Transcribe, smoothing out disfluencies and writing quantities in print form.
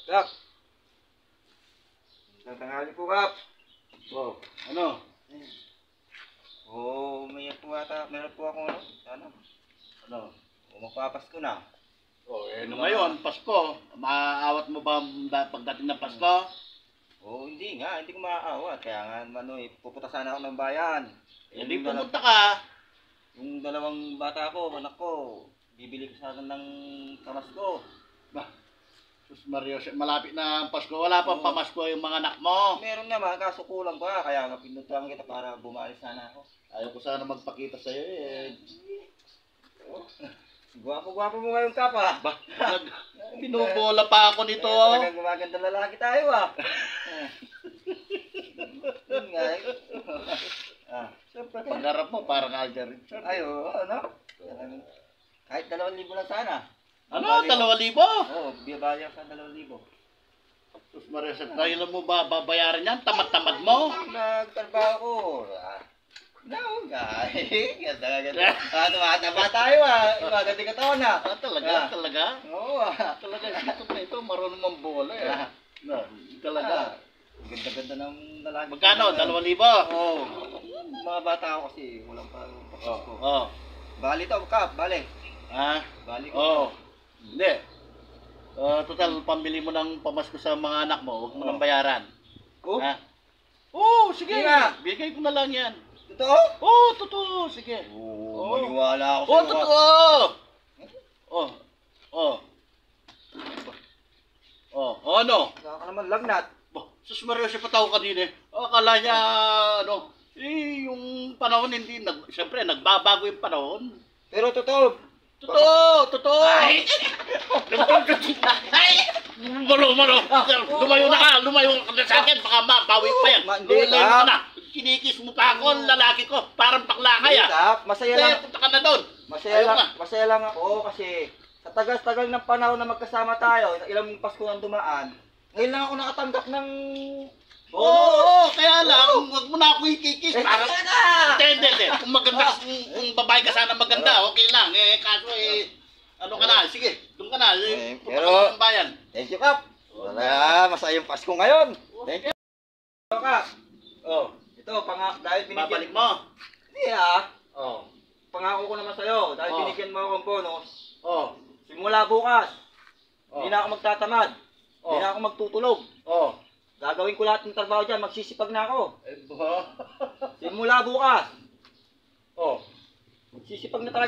Kap. Isang tanghali po, Kap. Oh, ano? May po ata, meron po ako ano? Sana. Ano? Magpapasko na. Ano ngayon? Pasko. Maaawat mo ba pagdating ng Pasko? Hindi nga, hindi ko maaawat. Kaya nga, pupunta sana ako ng bayan. Hindi pumunta ka. Yung dalawang bata ko, anak ko, bibili ko sana ng pamasko. Bah, Sus Mario, malapit na ang Pasko. Wala pang pamasko yung mga anak mo. Meron naman, kaso kulang pa. Kaya nga, pinuntahan kita para bumalik sana ako. Ayaw ko sana magpakita sa'yo eh. Gwapo-gwapo mo ngayon, Kap, ha? Binubola pa ako nito. Talagang gumaganda lalaki tayo, ah. Yun nga, eh. Siyempre, pagharap mo, parang Alger Richard. Ay, ano? Kahit 2,000 lang sana. Ano? 2,000? Biyabayan ka 2,000. Sus Mario, sa kailan mo ba babayaran yan? Tamad-tamad mo? Nagtrabaho ko. Ganda. Tumataba tayo, ah. Maganda ka taon, ah. Talaga? Oo, ah. Talaga, sikot na ito, marunong mang bola eh. Talaga. Ganda-ganda ng lalaki. Magkano? 2,000? Mga bata ako kasi, walang pa. Bali to, Kap, bali. Bali ko. Hindi. Total, pambili mo ng pamasko sa mga anak mo, huwag mo nang bayaran. Sige. Bigay ko na lang yan. Totoo? Totoo. Sige. Maniwala ako sa'yo. Totoo. Ano? Saka ka naman lagnat. Sus Mario, siya pataw ka din eh. Akala niya, yung panahon hindi, siyempre, nagbabago yung panahon. Pero totoo. Totoo. Malo. Lumayo ka na sa akin, baka mabawi pa yan. Lumayo ka na. Kinikis mo pa ako, lalaki ko, parang paklakay ah. Masaya lang. Punta ka na doon. Masaya lang ako kasi sa tagal-tagal ng panahon na magkasama tayo, ilang Pasko nang dumaan, ngayon lang ako nakatanggap ng kaya lang, huwag mo na ako ikikis. Hindi. Kung maganda, kung babae ka sana maganda, okay lang. Kaso ano ka na, sige, doon ka na. Pero, bayan. Thank you, Kap. Masaya yung Pasko ngayon. Thank you. Kap. Ito, dahil binigyan... Babalik mo? Hindi pangako ko naman sa'yo, dahil binigyan mo akong bonus. Simula bukas, hindi na ako magtatamad. Hindi na ako magtutulog. Gagawin ko lahat ng trabaho dyan, magsisipag na ako. Simula bukas. Magsisipag na talaga.